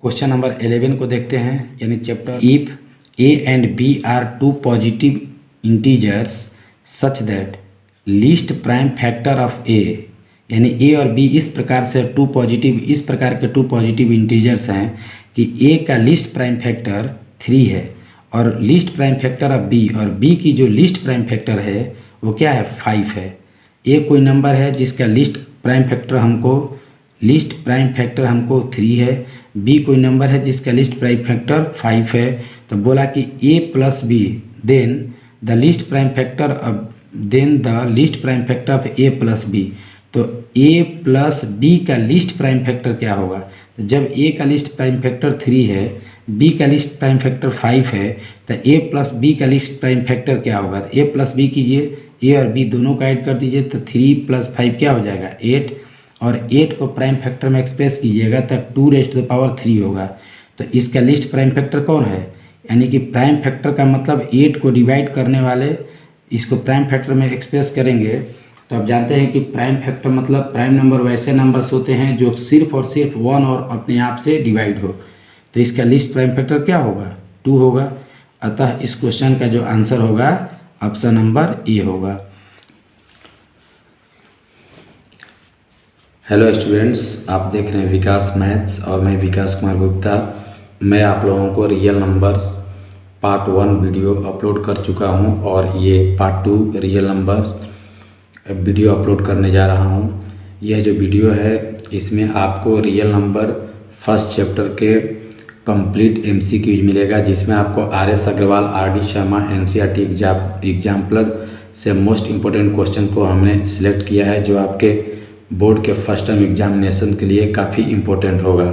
Question number 11 को देखते हैं, यानी chapter if A and B are two positive integers such that least prime factor of A, यानी A और B इस प्रकार से इस प्रकार के टू पॉजिटिव इंटीजर्स हैं कि ए का लीस्ट प्राइम फैक्टर 3 है और least prime factor of b, और बी की जो लीस्ट प्राइम फैक्टर है वो क्या है 5 है। ए कोई नंबर है जिसका लीस्ट प्राइम फैक्टर हमको 3 है, बी कोई नंबर है जिसका लीस्ट प्राइम फैक्टर 5 है। तो बोला कि a plus b then the least prime factor of a plus b. तो a प्लस b का लीस्ट प्राइम फैक्टर क्या होगा? तो जब a का लीस्ट प्राइम फैक्टर 3 है, b का लीस्ट प्राइम फैक्टर 5 है, तो a प्लस b का लीस्ट प्राइम फैक्टर क्या होगा? a प्लस b कीजिए, a और b दोनों का ऐड कर दीजिए तो 3 + 5 क्या हो जाएगा 8, और 8 को प्राइम फैक्टर में एक्सप्रेस कीजिएगा तो 2⁻³ होगा। तो इसका लीस्ट प्राइम फैक्टर कौन है? यानी कि प्राइम फैक्टर का मतलब 8 को डिवाइड करने वाले, इसको प्राइम फैक्टर में एक्सप्रेस करेंगे तो आप जानते हैं कि प्राइम फैक्टर मतलब प्राइम नंबर वैसे नंबर्स होते हैं जो सिर्फ और सिर्फ 1 और अपने आप से डिवाइड हो। तो इसका लीस्ट प्राइम फैक्टर क्या होगा? 2 होगा। अतः इस क्वेश्चन का जो आंसर होगा ऑप्शन नंबर ए होगा। हेलो स्टूडेंट्स, आप देख रहे हैं विकास मैथ्स और मैं विकास कुमार गुप्ता। मैं आप लोगों को real numbers part 1 video upload कर चुका हूं और ये part 2 real numbers video upload करने जा रहा हूं। यह जो वीडियो है इसमें आपको रियल नंबर फर्स्ट चैप्टर के कंप्लीट MCQs मिलेगा, जिसमें आपको RS Agarwal, RD Sharma, NCERT exemplar से मोस्ट इम्पोर्टेंट क्वेश्चन को हमने सिलेक्ट किया है जो आपके बोर्ड के फर्स्ट टर्म एग्जामिनेशन के लिए काफ़ी इम्पोर्टेंट होगा।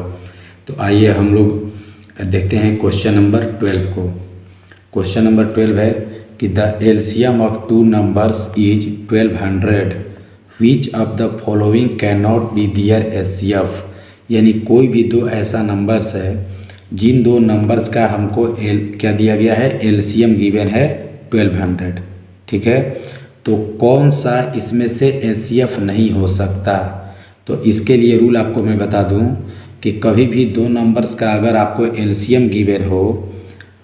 तो आइए हम लोग देखते हैं क्वेश्चन नंबर 12 को। क्वेश्चन नंबर 12 है कि the LCM of 2 numbers is 1200, which of the following can not be their HCF। यानी कोई भी 2 ऐसा नंबर्स है जिन 2 नंबर्स का हमको क्या दिया गया है, एलसीएम गिवन है 1200। ठीक है, तो कौन सा इसमें से HCF नहीं हो सकता? तो इसके लिए रूल आपको मैं बता दूं कि कभी भी 2 नंबर्स का अगर आपको LCM गिवन हो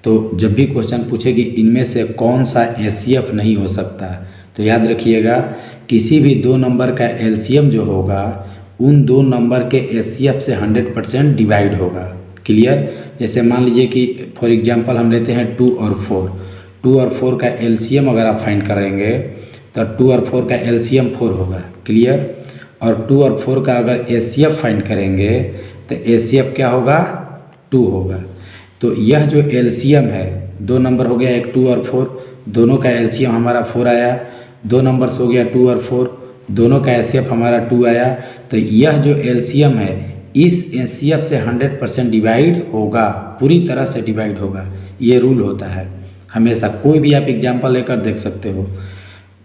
तो जब भी क्वेश्चन पूछे कि इनमें से कौन सा HCF नहीं हो सकता, तो याद रखिएगा किसी भी 2 नंबर का LCM जो होगा उन 2 नंबर के HCF से 100% डिवाइड होगा। क्लियर? जैसे मान लीजिए कि फॉर एग्जांपल हम लेते हैं 2 और 4। 2 और 4 का LCM अगर आप फाइंड करेंगे तो 2 और 4 का LCM 4 होगा। क्लियर? और 2 और 4 का अगर HCF फाइंड करेंगे तो HCF क्या होगा? 2 होगा। तो यह जो LCM है, 2 नंबर हो गया, एक 2 और 4, दोनों का LCM हमारा 4 आया। 2 नंबर्स हो गया 2 और 4, दोनों का HCF हमारा 2 आया। तो यह जो LCM है इस HCF से 100% डिवाइड होगा, पूरी तरह से डिवाइड होगा। ये रूल होता है हमेशा, कोई भी आप एग्जाम्पल लेकर देख सकते हो।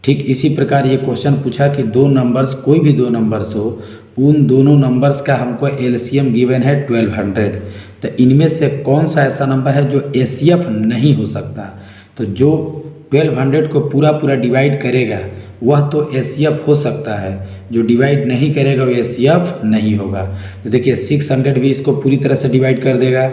ठीक इसी प्रकार ये क्वेश्चन पूछा कि 2 नंबर्स, कोई भी 2 नंबर्स हो, उन दोनों नंबर्स का हमको LCM गिवन है 1200। तो इनमें से कौन सा ऐसा नंबर है जो HCF नहीं हो सकता? तो जो 1200 को पूरा डिवाइड करेगा वह तो HCF हो सकता है, जो डिवाइड नहीं करेगा वो HCF नहीं होगा। तो देखिए 600 भी इसको पूरी तरह से डिवाइड कर देगा,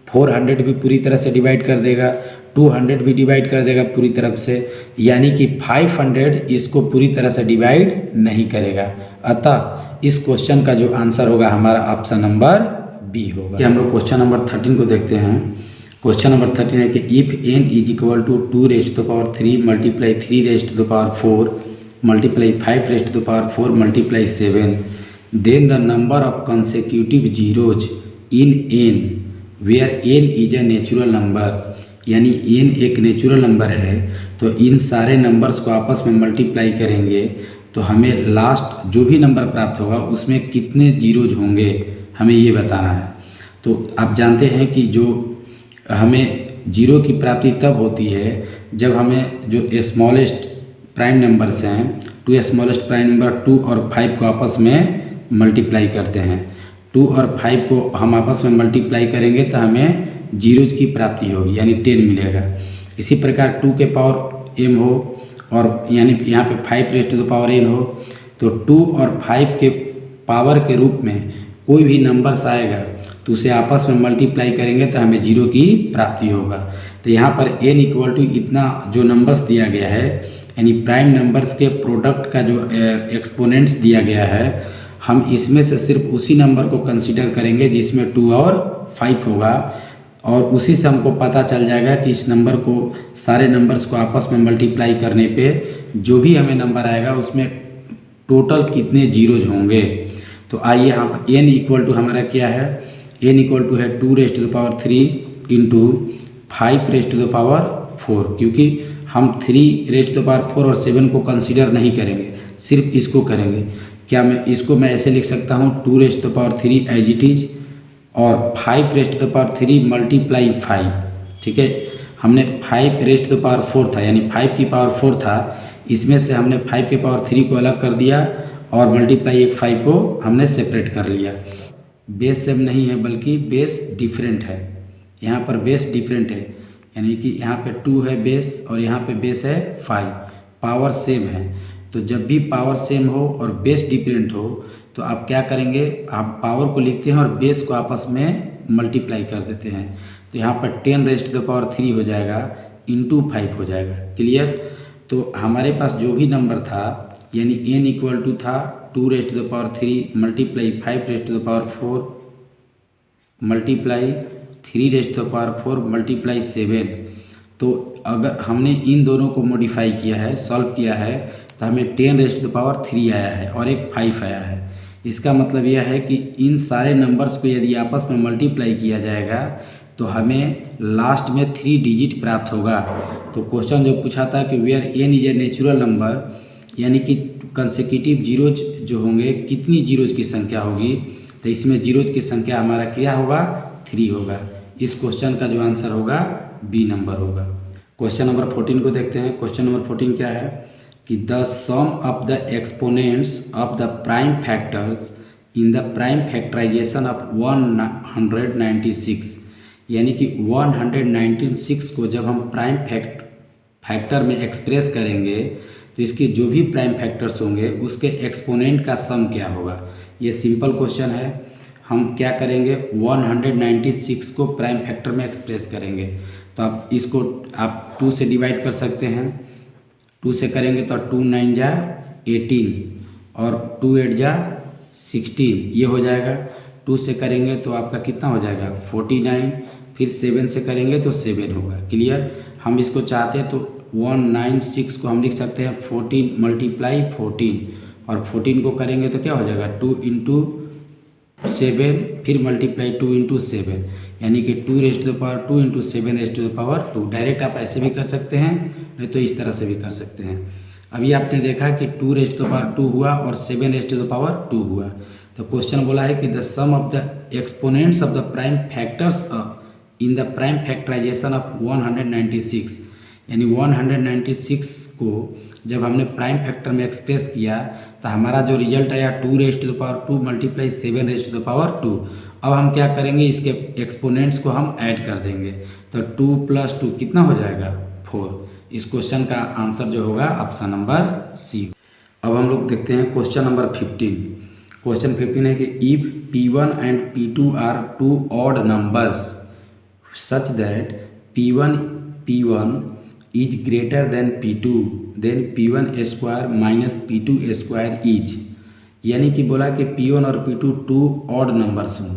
400 भी पूरी तरह से डिवाइड कर देगा, 200 भी डिवाइड कर देगा पूरी तरफ से, यानी कि 500 इसको पूरी तरह से डिवाइड नहीं करेगा। अतः इस क्वेश्चन का जो आंसर होगा हमारा ऑप्शन नंबर बी होगा। हम लोग क्वेश्चन नंबर 13 को देखते हैं। क्वेश्चन नंबर 13 है कि if n = 2⁻³ multiply 3⁻⁴ multiply 5⁻⁴ multiply 7, then the number of consecutive zeros in n where n is a natural number. यानी n एक नेचुरल नंबर है, तो इन सारे नंबर्स को आपस में मल्टीप्लाई करेंगे तो हमें लास्ट जो भी नंबर प्राप्त होगा उसमें कितने जीरोज होंगे हमें ये बताना है। तो आप जानते हैं कि जो हमें जीरो की प्राप्ति तब होती है जब हमें जो स्मॉलेस्ट प्राइम नंबर्स हैं, 2 स्मॉलेस्ट प्राइम नंबर 2 और 5 को आपस में मल्टीप्लाई करते हैं। 2 और 5 को हम आपस में मल्टीप्लाई करेंगे तो हमें जीरोज की प्राप्ति होगी, यानी 10 मिलेगा। इसी प्रकार 2 के पावर m हो और यानी यहाँ पे 5⁻n हो, तो 2 और 5 के पावर के रूप में कोई भी नंबर्स आएगा तो उसे आपस में मल्टीप्लाई करेंगे तो हमें 0 की प्राप्ति होगा। तो यहाँ पर n इक्वल टू इतना जो नंबर्स दिया गया है, यानी प्राइम नंबर्स के प्रोडक्ट का जो एक्सपोनेंट्स दिया गया है, हम इसमें से सिर्फ उसी नंबर को कंसीडर करेंगे जिसमें 2 और 5 होगा, और उसी से हमको पता चल जाएगा कि इस नंबर को, सारे नंबर्स को आपस में मल्टीप्लाई करने पे जो भी हमें नंबर आएगा उसमें टोटल कितने जीरोज होंगे। तो आइए यहाँ पर n इक्वल टू हमारा क्या है, n इक्वल टू है 2⁻³ इंटू 5⁻⁴, क्योंकि हम 3⁻⁴ और 7 को कंसीडर नहीं करेंगे, सिर्फ इसको करेंगे। क्या मैं ऐसे लिख सकता हूँ 2⁻³ एज इट इज और 5⁻³ मल्टीप्लाई 5, ठीक है। हमने 5⁻⁴ था, यानी 5 की पावर 4 था, इसमें से हमने 5 की पावर 3 को अलग कर दिया और मल्टीप्लाई 5 को हमने सेपरेट कर लिया। बेस सेम नहीं है बल्कि बेस डिफरेंट है, यहाँ पर बेस डिफरेंट है, यानी कि यहाँ पे 2 है बेस और यहाँ पे बेस है 5, पावर सेम है। तो जब भी पावर सेम हो और बेस डिफरेंट हो तो आप क्या करेंगे, आप पावर को लिखते हैं और बेस को आपस में मल्टीप्लाई कर देते हैं। तो यहाँ पर 10⁻³ हो जाएगा इंटू 5 हो जाएगा। क्लियर। तो हमारे पास जो भी नंबर था, यानी n इक्वल टू था 2⁻³ मल्टीप्लाई 5⁻⁴ मल्टीप्लाई 3⁻⁴ मल्टीप्लाई 7। तो अगर हमने इन दोनों को मॉडिफाई किया है, सॉल्व किया है, तो हमें 10⁻³ आया है और एक 5 आया है। इसका मतलब यह है कि इन सारे नंबर्स को यदि आपस में मल्टीप्लाई किया जाएगा तो हमें लास्ट में 3 डिजिट प्राप्त होगा। तो क्वेश्चन जो पूछा था कि where n is a natural number, यानी कि कंसेक्यूटिव जीरोज जो होंगे, कितनी जीरोज की संख्या होगी, तो इसमें जीरोज की संख्या हमारा क्या होगा, 3 होगा। इस क्वेश्चन का जो आंसर होगा बी नंबर होगा। क्वेश्चन नंबर 14 को देखते हैं। क्वेश्चन नंबर 14 क्या है कि the sum of the exponents of the prime factors in the prime factorization of 196, यानी कि 196 को जब हम प्राइम फैक्टर में एक्सप्रेस करेंगे तो इसके जो भी प्राइम फैक्टर्स होंगे उसके एक्सपोनेंट का सम क्या होगा। ये सिंपल क्वेश्चन है। हम क्या करेंगे, 196 को प्राइम फैक्टर में एक्सप्रेस करेंगे। तो आप इसको 2 से डिवाइड कर सकते हैं। 2 से करेंगे तो 2 9 जा 18 और 2 8 जा 16, ये हो जाएगा। 2 से करेंगे तो आपका कितना हो जाएगा, 49। फिर 7 से करेंगे तो 7 होगा। क्लियर। हम इसको चाहते हैं तो 196 को हम लिख सकते हैं 14 मल्टीप्लाई 14, और 14 को करेंगे तो क्या हो जाएगा, 2 इंटू 7, फिर मल्टीप्लाई 2 इंटू 7, यानी कि 2⁻² इंटू 7⁻²। डायरेक्ट आप ऐसे भी कर सकते हैं, नहीं तो इस तरह से भी कर सकते हैं। अभी आपने देखा कि 2⁻² हुआ और 7⁻² हुआ। तो क्वेश्चन बोला है कि the sum of the exponents of the prime factors in the prime factorization of 196, यानी 196 को जब हमने प्राइम फैक्टर में एक्सप्रेस किया तो हमारा जो रिजल्ट आया 2⁻² मल्टीप्लाई 7⁻²। अब हम क्या करेंगे, इसके एक्सपोनेंट्स को हम ऐड कर देंगे। तो 2 + 2 कितना हो जाएगा, 4। इस क्वेश्चन का आंसर जो होगा ऑप्शन नंबर सी। अब हम लोग देखते हैं क्वेश्चन नंबर 15। क्वेश्चन 15 है कि if P1 and P2 are 2 odd numbers such that P1 is greater than P2, then P1² minus P2² is, यानी कि बोला कि P1 और P2 2 ऑड नंबर्स हों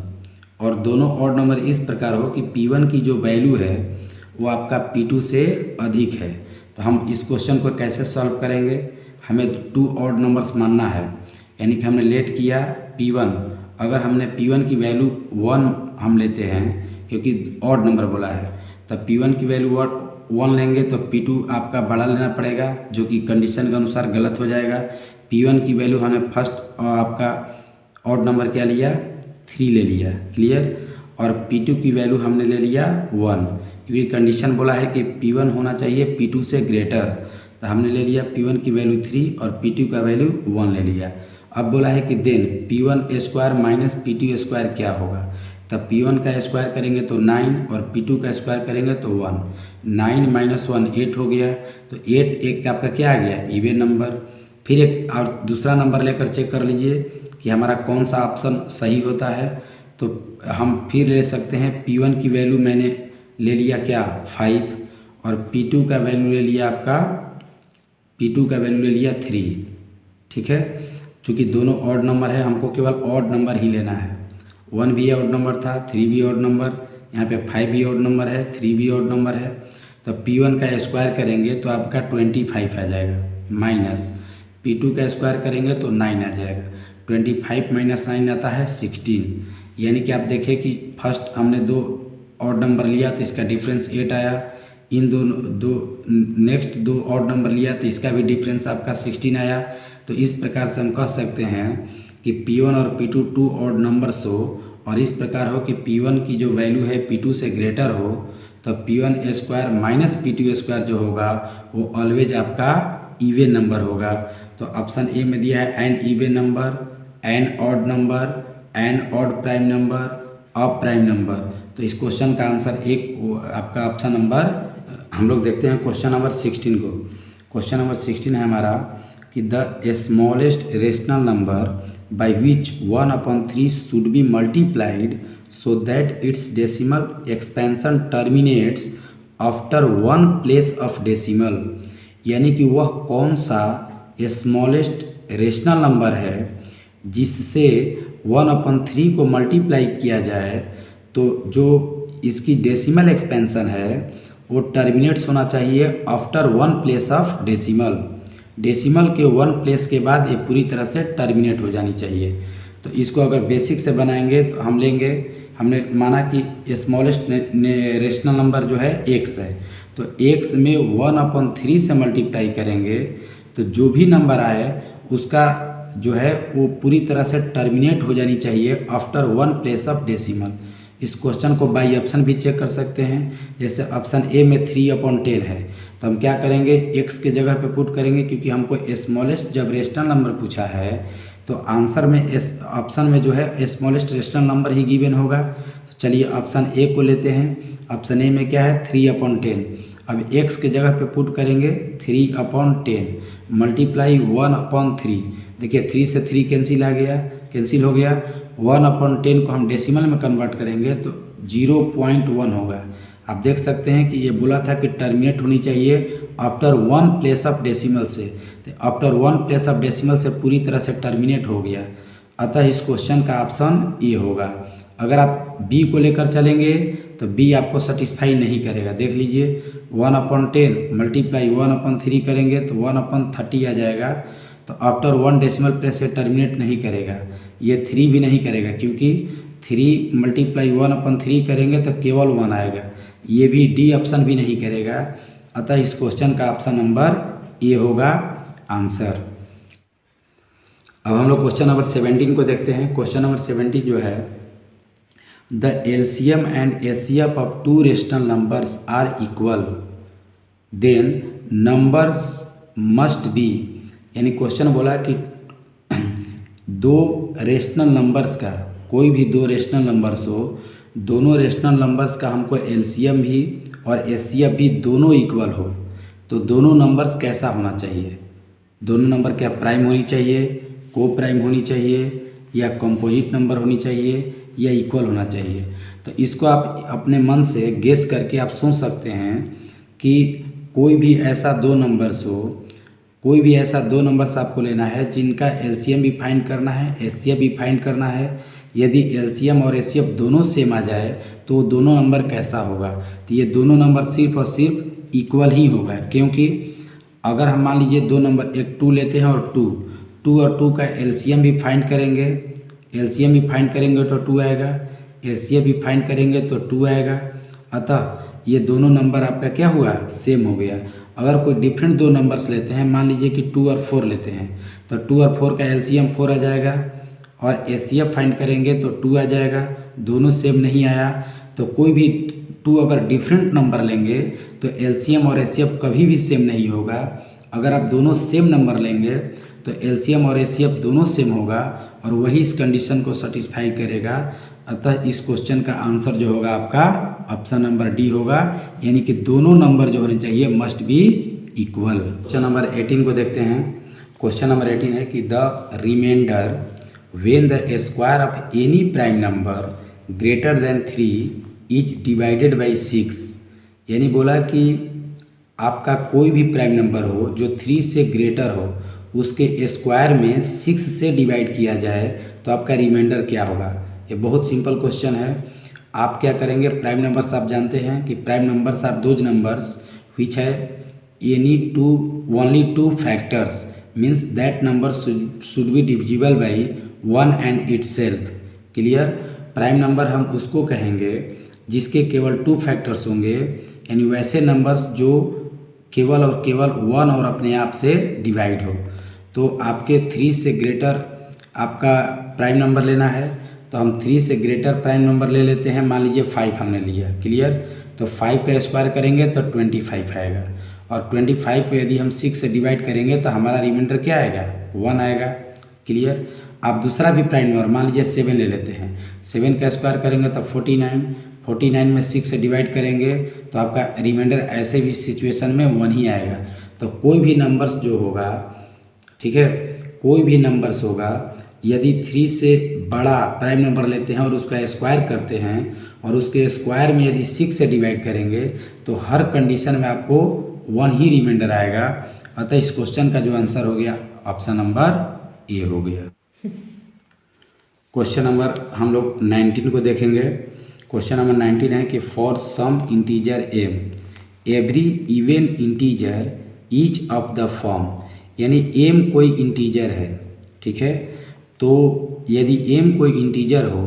और दोनों ऑड नंबर इस प्रकार हो कि P1 की जो वैल्यू है वो आपका P2 से अधिक है। तो हम इस क्वेश्चन को कैसे सॉल्व करेंगे, हमें 2 ऑड नंबर्स मानना है, यानी कि हमने लेट किया P1। अगर हमने P1 की वैल्यू 1 हम लेते हैं, क्योंकि ऑड नंबर बोला है, तब P1 की वैल्यू 1 लेंगे तो P2 आपका बड़ा लेना पड़ेगा, जो कि कंडीशन के अनुसार गलत हो जाएगा। P1 की वैल्यू हमने फर्स्ट और आपका ऑड नंबर क्या लिया, 3 ले लिया। क्लियर। और P2 की वैल्यू हमने ले लिया 1, क्योंकि कंडीशन बोला है कि P1 होना चाहिए P2 से ग्रेटर। तो हमने ले लिया P1 की वैल्यू 3 और P2 का वैल्यू 1 ले लिया। अब बोला है कि देन P1² माइनस P2² क्या होगा। तब P1 का स्क्वायर करेंगे तो 9 और P2 का स्क्वायर करेंगे तो 1। 9 - 1 8 हो गया। तो 8 एक आपका क्या आ गया, इवन नंबर। फिर एक और दूसरा नंबर लेकर चेक कर लीजिए कि हमारा कौन सा ऑप्शन सही होता है। तो हम फिर ले सकते हैं P1 की वैल्यू मैंने ले लिया क्या 5 और P2 का वैल्यू ले लिया आपका P2 का वैल्यू ले लिया 3। ठीक है, चूँकि दोनों ऑड नंबर है हमको केवल ऑड नंबर ही लेना है। 1 भी ऑड नंबर था, 3 भी ऑड नंबर, यहाँ पे 5 भी ऑड नंबर है, 3 भी ऑड नंबर है। तो P1 का स्क्वायर करेंगे तो आपका 25 आ जाएगा, माइनस P2 का स्क्वायर करेंगे तो 9 आ जाएगा। 25 माइनस 9 आता है 16। यानी कि आप देखें कि फर्स्ट हमने 2 ऑड नंबर लिया तो इसका डिफरेंस 8 आया, इन नेक्स्ट 2 ऑड नंबर लिया तो इसका भी डिफरेंस आपका 16 आया। तो इस प्रकार से हम कह सकते हैं कि P1 और P2 2 ऑड नंबर्स हो और इस प्रकार हो कि P1 की जो वैल्यू है P2 से ग्रेटर हो, तो P1 square minus P2 square जो होगा वो ऑलवेज आपका इवन नंबर होगा। तो ऑप्शन ए में दिया है an even number, an odd number, an odd prime number, of prime number. तो इस क्वेश्चन का आंसर एक आपका ऑप्शन नंबर, हम लोग देखते हैं क्वेश्चन नंबर 16 को। क्वेश्चन नंबर 16 है हमारा कि the smallest rational number by which 1/3 should be multiplied so that it's decimal expansion terminates after 1 place of decimal. यानी कि वह कौन सा स्मॉलेस्ट रेशनल नंबर है जिससे 1/3 को मल्टीप्लाई किया जाए तो जो इसकी डेसिमल एक्सपेंशन है वो टर्मिनेट्स होना चाहिए after 1 place of decimal. Decimal के 1 प्लेस के बाद ये पूरी तरह से टर्मिनेट हो जानी चाहिए। तो इसको अगर बेसिक से बनाएंगे तो हम लेंगे, हमने माना कि स्मॉलेस्ट रेशनल नंबर जो है x है, तो x में 1/3 से मल्टीप्लाई करेंगे तो जो भी नंबर आए उसका जो है वो पूरी तरह से टर्मिनेट हो जानी चाहिए आफ्टर 1 प्लेस ऑफ डेसिमल। इस क्वेश्चन को बाई ऑप्शन भी चेक कर सकते हैं। जैसे ऑप्शन ए में 3/10 है तो हम क्या करेंगे x के जगह पे पुट करेंगे, क्योंकि हमको स्मॉलेस्ट जब रेशनल नंबर पूछा है तो आंसर में ऑप्शन में जो है स्मॉलेस्ट रेशनल नंबर ही गिवन होगा। तो चलिए ऑप्शन ए को लेते हैं। ऑप्शन ए में क्या है 3/10। अब x के जगह पे पुट करेंगे 3/10 मल्टीप्लाई 1/3। देखिए 3 से 3 कैंसिल आ गया, कैंसिल हो गया। 1/10 को हम डेसिमल में कन्वर्ट करेंगे तो 0.1 होगा। आप देख सकते हैं कि ये बोला था कि टर्मिनेट होनी चाहिए आफ्टर 1 प्लेस ऑफ डेसिमल से, तो आफ्टर 1 प्लेस ऑफ डेसिमल से पूरी तरह से टर्मिनेट हो गया। अतः इस क्वेश्चन का ऑप्शन ए होगा। अगर आप बी को लेकर चलेंगे तो बी आपको सेटिस्फाई नहीं करेगा। देख लीजिए 1/10 मल्टीप्लाई 1/3 करेंगे तो 1/30 आ जाएगा। तो आफ्टर 1 डेसिमल प्लेस से टर्मिनेट नहीं करेगा, ये 3 भी नहीं करेगा, क्योंकि 3 मल्टीप्लाई 1/3 करेंगे तो केवल 1 आएगा। ये भी डी ऑप्शन भी नहीं करेगा। अतः इस क्वेश्चन का ऑप्शन नंबर ए होगा आंसर। अब हम लोग क्वेश्चन नंबर 17 को देखते हैं। क्वेश्चन नंबर 17 जो है the LCM and HCF of 2 rational numbers are equal then numbers must be. यानी क्वेश्चन बोला कि 2 रेशनल नंबर्स का, कोई भी 2 रेशनल नंबर्स हो, दोनों रेशनल नंबर्स का हमको एलसीएम भी और एचसीएफ भी दोनों इक्वल हो, तो दोनों नंबर्स कैसा होना चाहिए? दोनों नंबर क्या प्राइम होनी चाहिए, को प्राइम होनी चाहिए, या कंपोजिट नंबर होनी चाहिए, या इक्वल होना चाहिए? तो इसको आप अपने मन से गेस करके आप सोच सकते हैं कि कोई भी ऐसा 2 नंबर्स हो, कोई भी ऐसा 2 नंबर्स आपको लेना है जिनका एलसीएम भी फाइंड करना है, एचसीएफ भी फाइंड करना है। यदि एलसीएम और एचसीएफ दोनों सेम आ जाए तो दोनों नंबर कैसा होगा? तो ये दोनों नंबर सिर्फ और सिर्फ इक्वल ही होगा, क्योंकि अगर हम मान लीजिए 2 नंबर, एक 2 लेते हैं और 2 और 2 का एलसीएम भी फाइंड करेंगे, एलसीएम भी फाइंड करेंगे तो 2 आएगा, एचसीएफ भी फाइंड करेंगे तो 2 आएगा। अतः ये दोनों नंबर आपका क्या हुआ? सेम हो गया। अगर कोई डिफरेंट 2 नंबर्स लेते हैं, मान लीजिए कि 2 और 4 लेते हैं, तो 2 और 4 का एलसीएम 4 आ जाएगा और एचसीएफ फाइंड करेंगे तो 2 आ जाएगा। दोनों सेम नहीं आया तो कोई भी 2 अगर डिफरेंट नंबर लेंगे तो एलसीएम और एचसीएफ कभी भी सेम नहीं होगा। अगर आप दोनों सेम नंबर लेंगे तो एलसीएम और एचसीएफ दोनों सेम होगा और वही इस कंडीशन को सेटिस्फाई करेगा। अतः इस क्वेश्चन का आंसर जो होगा आपका ऑप्शन नंबर डी होगा, यानी कि दोनों नंबर जो होने चाहिए must be equal. Question number 18 को देखते हैं। क्वेश्चन नंबर 18 है कि the remainder when the square of any prime number greater than 3 is divided by 6, यानी बोला कि आपका कोई भी प्राइम नंबर हो जो 3 से ग्रेटर हो उसके स्क्वायर में 6 से डिवाइड किया जाए तो आपका रिमाइंडर क्या होगा। ये बहुत सिंपल क्वेश्चन है। आप क्या करेंगे, प्राइम नंबर्स आप जानते हैं कि prime numbers are those numbers which है any two only 2 factors means that number should be divisible by 1 and itself. Clear. Prime number हम उसको कहेंगे जिसके केवल 2 फैक्टर्स होंगे, यानी वैसे नंबर्स जो केवल और केवल 1 और अपने आप से डिवाइड हो। तो आपके 3 से ग्रेटर आपका प्राइम नंबर लेना है तो हम 3 से ग्रेटर प्राइम नंबर ले लेते हैं। मान लीजिए 5 हमने लिया। क्लियर। तो 5 का स्क्वायर करेंगे तो 25 आएगा, और 25 को यदि हम 6 से डिवाइड करेंगे तो हमारा रिमाइंडर क्या आएगा, 1 आएगा। क्लियर। आप दूसरा भी प्राइम नंबर मान लीजिए 7 ले लेते हैं। 7 का स्क्वायर करेंगे तो 49 में 6 से डिवाइड करेंगे तो आपका रिमाइंडर ऐसे भी सिचुएशन में 1 ही आएगा। तो कोई भी नंबर्स जो होगा, ठीक है, कोई भी नंबर्स होगा यदि 3 से बड़ा प्राइम नंबर लेते हैं और उसका स्क्वायर करते हैं और उसके स्क्वायर में यदि 6 से डिवाइड करेंगे तो हर कंडीशन में आपको 1 ही रिमाइंडर आएगा। अतः इस क्वेश्चन का जो आंसर हो गया ऑप्शन नंबर ए हो गया। क्वेश्चन नंबर हम लोग 19 को देखेंगे। क्वेश्चन नंबर 19 है कि for some integer m every even integer each of the form, यानी एम कोई इंटीजर है, ठीक है। तो यदि एम कोई इंटीजर हो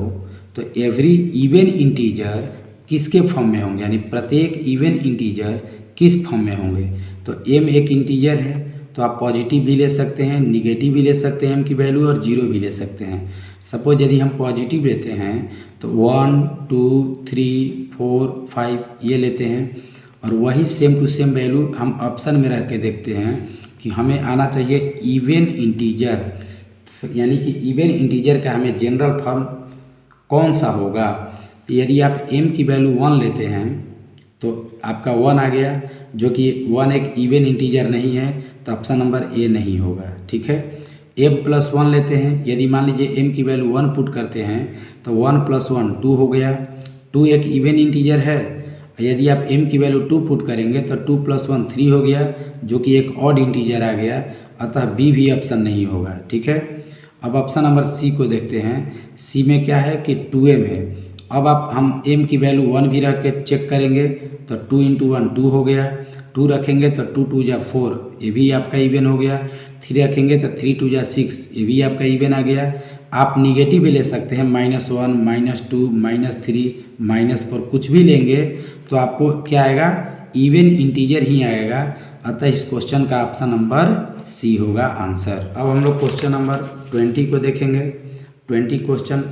तो एवरी इवन इंटीजर किसके फॉर्म में होंगे, यानी प्रत्येक इवन इंटीजर किस फॉर्म में होंगे। तो एम एक इंटीजर है तो आप पॉजिटिव भी ले सकते हैं, निगेटिव भी ले सकते हैं एम की वैल्यू, और जीरो भी ले सकते हैं। सपोज यदि हम पॉजिटिव लेते हैं तो 1 2 3 4 5 ये लेते हैं, और वही सेम टू सेम वैल्यू हम ऑप्शन में रख के देखते हैं कि हमें आना चाहिए इवन इंटीजर, यानी कि इवन इंटीजर का हमें जनरल फॉर्म कौन सा होगा। यदि आप m की वैल्यू 1 लेते हैं तो आपका 1 आ गया, जो कि 1 एक इवन इंटीजर नहीं है तो ऑप्शन नंबर ए नहीं होगा, ठीक है। m + 1 लेते हैं, यदि मान लीजिए m की वैल्यू 1 पुट करते हैं तो 1 + 1 2 हो गया, 2 एक इवन इंटीजर है। यदि आप m की वैल्यू 2 पुट करेंगे तो 2 + 1 3 हो गया, जो कि एक ऑड इंटीजर आ गया, अतः बी भी ऑप्शन नहीं होगा, ठीक है। अब ऑप्शन नंबर सी को देखते हैं। सी में क्या है कि 2m है। अब हम m की वैल्यू 1 भी रख के चेक करेंगे तो 2 × 1 2 हो गया, 2 रखेंगे तो 2 2 जा 4, ये भी आपका इवन हो गया। 3 रखेंगे तो 3 2 जा 6, ये भी आपका इवन आ गया। आप निगेटिव भी ले सकते हैं, -1 -2 -3 -4 कुछ भी लेंगे तो आपको क्या आएगा, इवन इंटीजर ही आएगा। अतः इस क्वेश्चन का ऑप्शन नंबर सी होगा आंसर। अब हम लोग क्वेश्चन नंबर 20 को देखेंगे। 20 क्वेश्चन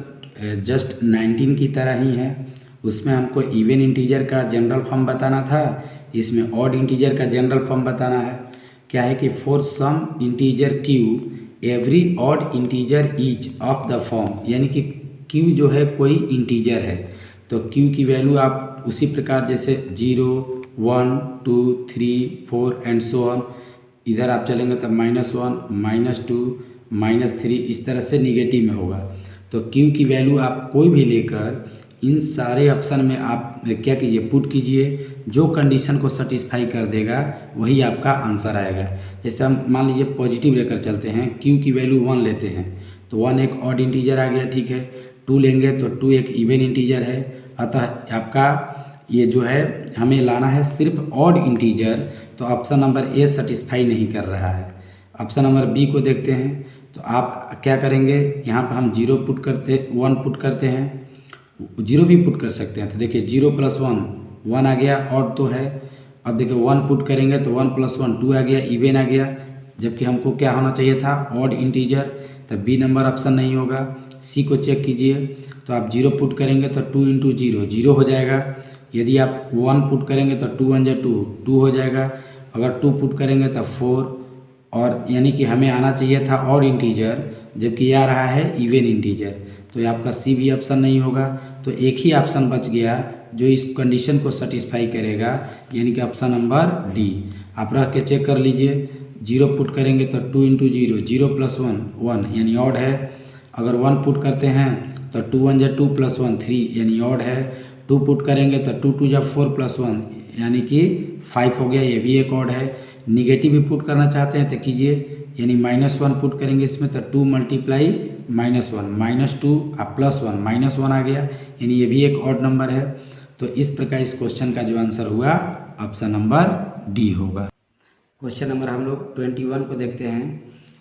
जस्ट 19 की तरह ही है। उसमें हमको इवन इंटीजर का जनरल फॉर्म बताना था, इसमें ऑड इंटीजर का जनरल फॉर्म बताना है। क्या है कि for some integer q every odd integer each of the form, यानी कि क्यू जो है कोई इंटीजर है तो क्यू की वैल्यू आप उसी प्रकार जैसे 0 1 2 3 4 एंड सो ऑन, इधर आप चलेंगे तो -1 -2 -3 इस तरह से निगेटिव में होगा। तो क्यू की वैल्यू आप कोई भी लेकर इन सारे ऑप्शन में आप क्या कीजिए, पुट कीजिए, जो कंडीशन को सेटिस्फाई कर देगा वही आपका आंसर आएगा। जैसे हम मान लीजिए पॉजिटिव लेकर चलते हैं, क्यू की वैल्यू 1 लेते हैं तो 1 एक ऑड इंटीजर आ गया, ठीक है। 2 लेंगे तो 2 एक इवन इंटीजर है, अतः आपका ये जो है हमें लाना है सिर्फ ऑड इंटीजर, तो ऑप्शन नंबर ए सेटिस्फाई नहीं कर रहा है। ऑप्शन नंबर बी को देखते हैं तो आप क्या करेंगे, यहाँ पर हम 1 पुट करते हैं, 0 भी पुट कर सकते हैं। तो देखिए 0 + 1 आ गया, ऑड तो है। अब देखिए 1 पुट करेंगे तो 1 + 1 2 आ गया, इवन आ गया, जबकि हमको क्या होना चाहिए था, ऑड इंटीजर। तो बी नंबर ऑप्शन नहीं होगा। सी को चेक कीजिए तो आप 0 पुट करेंगे तो 2 × 0 0 हो जाएगा। यदि आप 1 पुट करेंगे तो 2 1 जा 2 हो जाएगा। अगर 2 पुट करेंगे तो 4, और यानी कि हमें आना चाहिए था ऑड इंटीजर, जबकि ये आ रहा है इवन इंटीजर। तो ये आपका सी भी ऑप्शन नहीं होगा। तो एक ही ऑप्शन बच गया जो इस कंडीशन को सेटिस्फाई करेगा, यानी कि ऑप्शन नंबर डी। आप रख के चेक कर लीजिए। 0 पुट करेंगे तो 2 × 0 0 + 1 1, यानी ऑड है। अगर 1 पुट करते हैं तो 2 1 जा 2 + 1 3 यानी ऑड है। 2 पुट करेंगे तो 2 2 जा 4 + 1 यानी कि 5 हो गया, ये भी एक ऑड है। निगेटिव भी पुट करना चाहते हैं तो कीजिए, यानी -1 पुट करेंगे इसमें तो 2 × -1 -2 +1 -1 आ गया, यानी ये भी एक ऑड नंबर है। तो इस प्रकार इस क्वेश्चन का जो आंसर हुआ ऑप्शन नंबर डी होगा। क्वेश्चन नंबर हम लोग 21 को देखते हैं।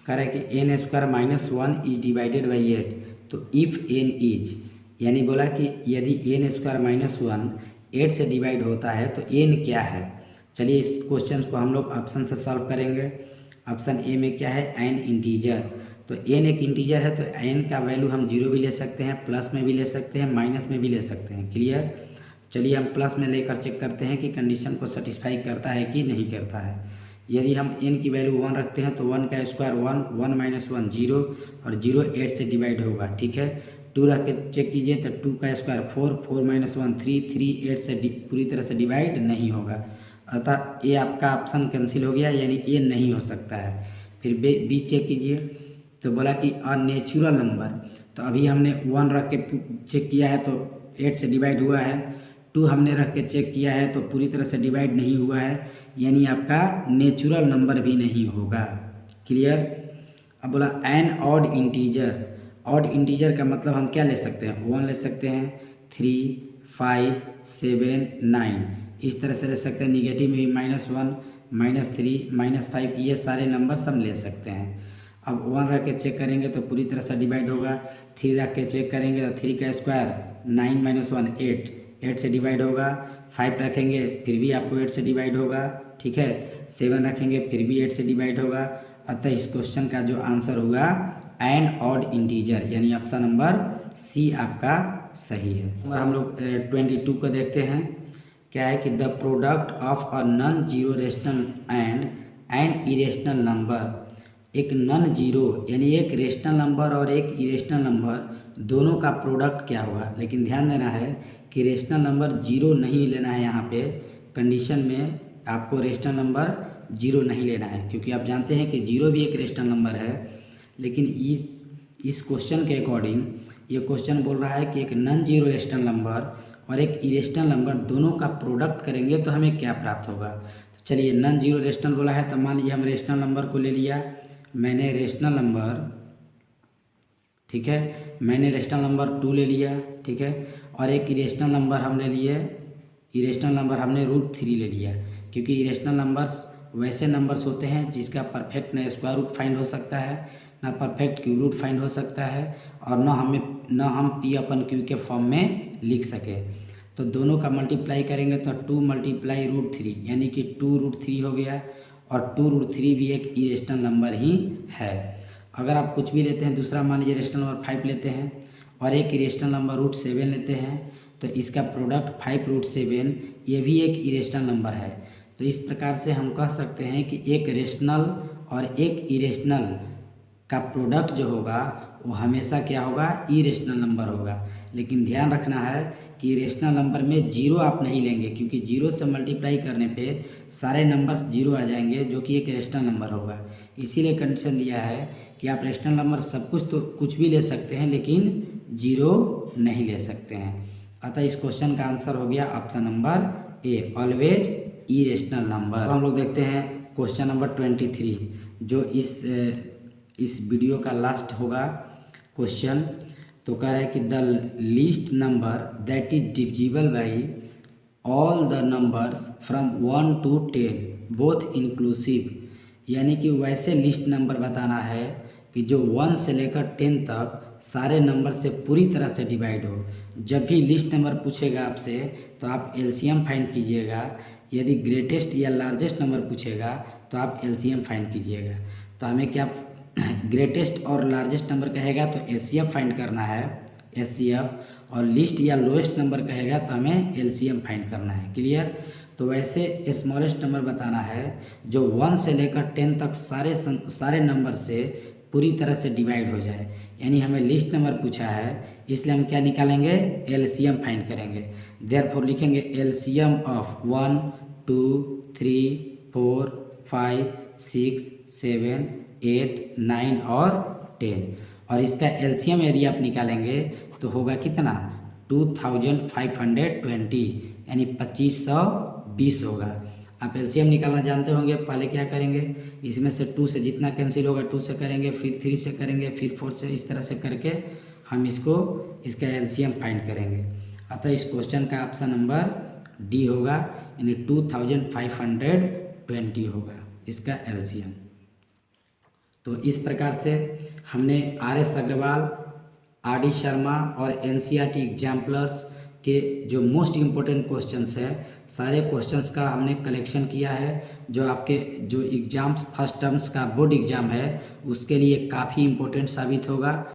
कह रहा है कि n² - 1 इज डिवाइडेड बाई 8, तो इफ़ n इज, यानी बोला कि यदि n² - 1 8 से डिवाइड होता है तो n क्या है। चलिए इस क्वेश्चन को हम लोग ऑप्शन से सॉल्व करेंगे। ऑप्शन ए में क्या है, n इंटीजर, तो n एक इंटीजर है तो n का वैल्यू हम 0 भी ले सकते हैं, प्लस में भी ले सकते हैं, माइनस में भी ले सकते हैं। क्लियर। चलिए हम प्लस में लेकर चेक करते हैं कि कंडीशन को सेटिस्फाई करता है कि नहीं करता है। यदि हम n की वैल्यू 1 रखते हैं तो 1 का स्क्वायर 1, 1 - 1 0, और 0 8 से डिवाइड होगा। ठीक है। 2 रख के चेक कीजिए तो 2 का स्क्वायर 4, 4 - 1 3, 3 8 से पूरी तरह से डिवाइड नहीं होगा, अतः ये आपका ऑप्शन कैंसिल हो गया, यानी ये नहीं हो सकता है। फिर बी चेक कीजिए, तो बोला कि अ नेचुरल नंबर, तो अभी हमने 1 रख के चेक किया है तो 8 से डिवाइड हुआ है। 2 हमने रख के चेक किया है तो पूरी तरह से डिवाइड नहीं हुआ है, यानी आपका नेचुरल नंबर भी नहीं होगा। क्लियर। अब बोला an odd integer, odd integer का मतलब हम क्या ले सकते हैं, 1 ले सकते हैं, 3 5 7 9, इस तरह से ले सकते हैं। निगेटिव में भी -1 -3 -5, ये सारे नंबर सब ले सकते हैं। अब 1 रख के चेक करेंगे तो पूरी तरह से डिवाइड होगा। 3 रख के चेक करेंगे तो 3 का स्क्वायर 9 - 1 8, 8 से डिवाइड होगा। 5 रखेंगे फिर भी आपको 8 से डिवाइड होगा। ठीक है। 7 रखेंगे फिर भी 8 से डिवाइड होगा। अतः इस क्वेश्चन का जो आंसर हुआ एन ऑड इंटीजर, यानी ऑप्शन नंबर सी आपका सही है। और हम लोग 22 को देखते हैं। क्या है कि the product of a non zero rational and an irrational number, एक नॉन जीरो यानी एक रेशनल नंबर और एक इरेशनल नंबर दोनों का प्रोडक्ट क्या होगा। लेकिन ध्यान देना है कि रेशनल नंबर जीरो नहीं लेना है। यहाँ पे कंडीशन में आपको रेशनल नंबर जीरो नहीं लेना है, क्योंकि आप जानते हैं कि जीरो भी एक रेशनल नंबर है। लेकिन इस क्वेश्चन के अकॉर्डिंग ये क्वेश्चन बोल रहा है कि एक नॉन जीरो रेशनल नंबर और एक इरेशनल नंबर दोनों का प्रोडक्ट करेंगे तो हमें क्या प्राप्त होगा। तो चलिए नॉन जीरो रेशनल बोला है तो मान लीजिए हम रेशनल नंबर को ले लिया। मैंने रेशनल नंबर, ठीक है, मैंने रेशनल नंबर 2 ले लिया। ठीक है। और एक इरेशनल नंबर हमने लिए, इरेशनल नंबर हमने √3 ले लिया, क्योंकि इरेशनल नंबर्स वैसे नंबर्स होते हैं जिसका परफेक्ट न स्क्वायर रूट फाइंड हो सकता है, ना परफेक्ट क्यूब रूट फाइंड हो सकता है, और न हम P/Q के फॉर्म में लिख सके। तो दोनों का मल्टीप्लाई करेंगे तो 2 × √3 यानी कि 2√3 हो गया, और 2√3 भी एक इरेशनल नंबर ही है। अगर आप कुछ भी लेते हैं, दूसरा मान लीजिए रेशनल नंबर 5 लेते हैं और एक इरेशनल नंबर √7 लेते हैं, तो इसका प्रोडक्ट 5√7 ये भी एक इरेशनल नंबर है। तो इस प्रकार से हम कह सकते हैं कि एक रेशनल और एक इरेशनल का प्रोडक्ट जो होगा वो हमेशा क्या होगा, इरेशनल नंबर होगा। लेकिन ध्यान रखना है कि रेशनल नंबर में जीरो आप नहीं लेंगे, क्योंकि जीरो से मल्टीप्लाई करने पे सारे नंबर्स जीरो आ जाएंगे, जो कि एक रेशनल नंबर होगा। इसीलिए कंडीशन दिया है कि आप रेशनल नंबर सब कुछ तो कुछ भी ले सकते हैं, लेकिन जीरो नहीं ले सकते हैं। अतः इस क्वेश्चन का आंसर हो गया option number A, always irrational number. हम लोग देखते हैं क्वेश्चन नंबर 23, जो इस वीडियो का लास्ट होगा क्वेश्चन। तो कह रहा है कि the least number that is divisible by all the numbers from 1 to 10 both inclusive, यानी कि वैसे लिस्ट नंबर बताना है कि जो 1 से लेकर 10 तक सारे नंबर से पूरी तरह से डिवाइड हो। जब भी लिस्ट नंबर पूछेगा आपसे तो आप एलसीएम फाइंड कीजिएगा। यदि ग्रेटेस्ट या लार्जेस्ट नंबर पूछेगा तो आप एलसीएम फाइंड कीजिएगा। तो हमें क्या ग्रेटेस्ट और लार्जेस्ट नंबर कहेगा तो एचसीएफ फाइंड करना है, एचसीएफ, और लिस्ट या लोएस्ट नंबर कहेगा तो हमें एलसीएम फाइंड करना है। क्लियर। तो वैसे स्मॉलेस्ट नंबर बताना है जो 1 से लेकर 10 तक सारे नंबर से पूरी तरह से डिवाइड हो जाए, यानी हमें लिस्ट नंबर पूछा है, इसलिए हम क्या निकालेंगे, एलसीएम फाइंड करेंगे। देयरफॉर लिखेंगे एलसीएम ऑफ 1 2 3 4 5 6 7 8 9 और 10, और इसका एलसीएम यदि आप निकालेंगे तो होगा कितना 2520 यानी 2520 होगा। आप एलसीएम निकालना जानते होंगे, पहले क्या करेंगे, इसमें से 2 से जितना कैंसिल होगा 2 से करेंगे, फिर 3 से करेंगे, फिर 4 से, इस तरह से करके हम इसका एलसीएम फाइंड करेंगे। अतः इस क्वेश्चन का ऑप्शन नंबर डी होगा, यानी 2520 होगा इसका एलसीएम। तो इस प्रकार से हमने आर.एस. अग्रवाल, आर.डी. शर्मा और एनसीईआरटी एग्जाम्पलर्स के जो मोस्ट इम्पोर्टेंट क्वेश्चंस हैं, सारे क्वेश्चंस का हमने कलेक्शन किया है, जो आपके जो एग्ज़ाम्स फर्स्ट टर्म्स का बोर्ड एग्ज़ाम है उसके लिए काफ़ी इम्पोर्टेंट साबित होगा।